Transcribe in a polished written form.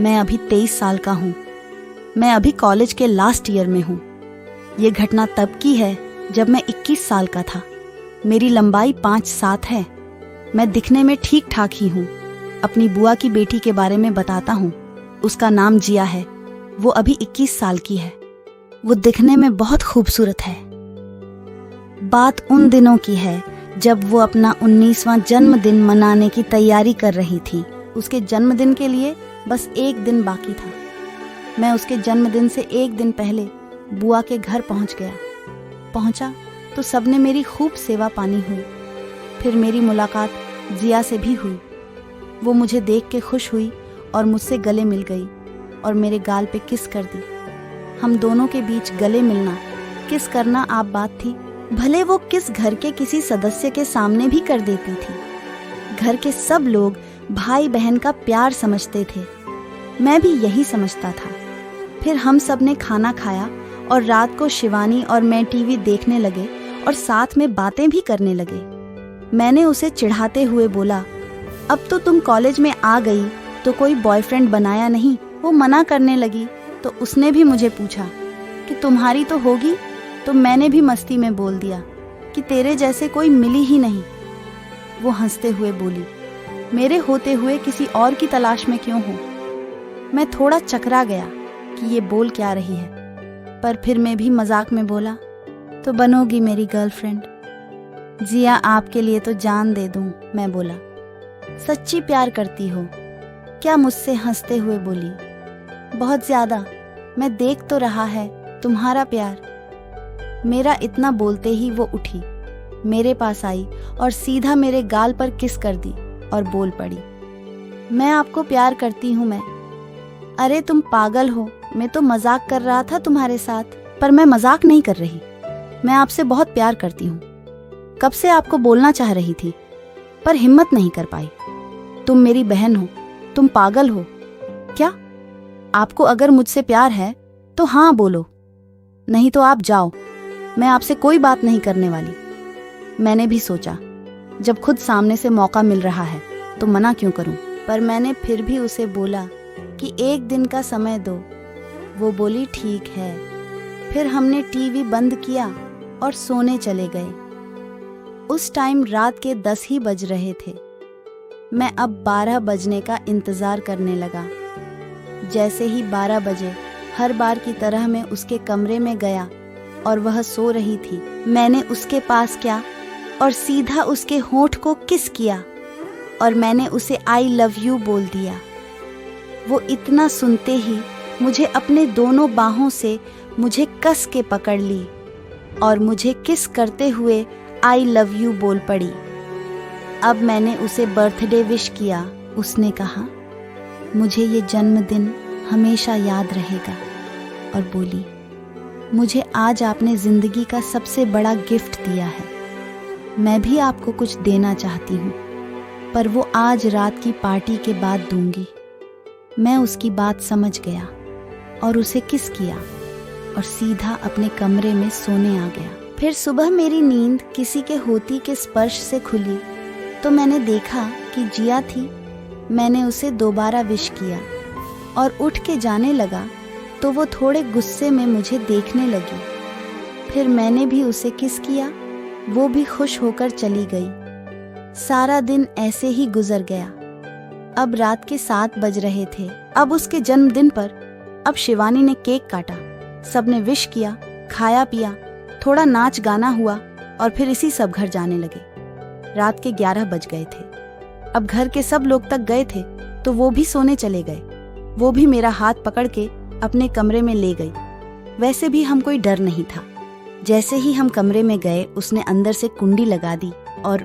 मैं अभी 23 साल का हूँ। मैं अभी कॉलेज के लास्ट ईयर में हूँ। ये घटना तब की है जब मैं 21 साल का था। मेरी लंबाई 5'7" है। मैं दिखने में ठीक ठाक ही हूँ। अपनी बुआ की बेटी के बारे में बताता हूँ। उसका नाम जिया है। वो अभी 21 साल की है। वो दिखने में बहुत खूबसूरत है। बात उन दिनों की है जब वो अपना 19वां जन्मदिन मनाने की तैयारी कर रही थी। उसके जन्मदिन के लिए बस एक दिन बाकी था। मैं उसके जन्मदिन से एक दिन पहले बुआ के घर पहुंचा तो सबने मेरी खूब सेवा पानी हुई। फिर मेरी मुलाकात जिया से भी हुई। वो मुझे देख के खुश हुई और मुझसे गले मिल गई और मेरे गाल पे किस कर दी। हम दोनों के बीच गले मिलना, किस करना आप बात थी। भले वो किस घर के किसी सदस्य के सामने भी कर देती थी। घर के सब लोग भाई बहन का प्यार समझते थे। मैं भी यही समझता था। फिर हम सब ने खाना खाया और रात को शिवानी और मैं टीवी देखने लगे और साथ में बातें भी करने लगे। मैंने उसे चिढ़ाते हुए बोला, अब तो तुम कॉलेज में आ गई तो कोई बॉयफ्रेंड बनाया नहीं। वो मना करने लगी तो उसने भी मुझे पूछा कि तुम्हारी तो होगी। तो मैंने भी मस्ती में बोल दिया कि तेरे जैसे कोई मिली ही नहीं। वो हंसते हुए बोली, मेरे होते हुए किसी और की तलाश में क्यों हो। मैं थोड़ा चकरा गया कि ये बोल क्या रही है, पर फिर मैं भी मजाक में बोला, तो बनोगी मेरी गर्लफ्रेंड। जिया, आपके लिए तो जान दे दूं। मैं बोला, सच्ची प्यार करती हो क्या? मुझसे हंसते हुए बोली, बहुत ज्यादा। मैं देख तो रहा है तुम्हारा प्यार। मेरा इतना बोलते ही वो उठी, मेरे पास आई और सीधा मेरे गाल पर किस कर दी और बोल पड़ी, मैं आपको प्यार करती हूँ। मैं, अरे तुम पागल हो। मैं तो मजाक कर रहा था तुम्हारे साथ। पर मैं मजाक नहीं कर रही। मैं आपसे बहुत प्यार करती हूँ। कब से आपको बोलना चाह रही थी पर हिम्मत नहीं कर पाई। तुम मेरी बहन हो। तुम पागल हो क्या? आपको अगर मुझसे प्यार है तो हाँ बोलो, नहीं तो आप जाओ। मैं आपसे कोई बात नहीं करने वाली। मैंने भी सोचा, जब खुद सामने से मौका मिल रहा है तो मना क्यों करूं। पर मैंने फिर भी उसे बोला कि एक दिन का समय दो। वो बोली, ठीक है। फिर हमने टीवी बंद किया और सोने चले गए। उस टाइम रात के 10 ही बज रहे थे। मैं अब 12 बजने का इंतजार करने लगा। जैसे ही 12 बजे, हर बार की तरह मैं उसके कमरे में गया और वह सो रही थी। मैंने उसके पास गया और सीधा उसके होंठ को किस किया और मैंने उसे आई लव यू बोल दिया। वो इतना सुनते ही मुझे अपने दोनों बाहों से मुझे कस के पकड़ ली और मुझे किस करते हुए आई लव यू बोल पड़ी। अब मैंने उसे बर्थडे विश किया। उसने कहा, मुझे ये जन्मदिन हमेशा याद रहेगा। और बोली, मुझे आज आपने जिंदगी का सबसे बड़ा गिफ्ट दिया है। मैं भी आपको कुछ देना चाहती हूँ, पर वो आज रात की पार्टी के बाद दूंगी। मैं उसकी बात समझ गया और उसे किस किया और सीधा अपने कमरे में सोने आ गया। फिर सुबह मेरी नींद किसी के होती के स्पर्श से खुली तो मैंने देखा कि जिया थी। मैंने उसे दोबारा विश किया और उठ के जाने लगा तो वो थोड़े गुस्से में मुझे देखने लगी। फिर मैंने भी उसे किस किया। वो भी खुश होकर चली गई। सारा दिन ऐसे ही गुजर गया। अब रात के 7 बज रहे थे। अब उसके जन्मदिन पर अब शिवानी ने केक काटा। सबने विश किया, खाया पिया, थोड़ा नाच गाना हुआ और फिर इसी सब घर जाने लगे। रात के 11 बज गए थे। अब घर के सब लोग तक गए थे तो वो भी सोने चले गए। वो भी मेरा हाथ पकड़ के अपने कमरे में ले गई। वैसे भी हम कोई डर नहीं था। जैसे ही हम कमरे में गए उसने अंदर से कुंडी लगा दी और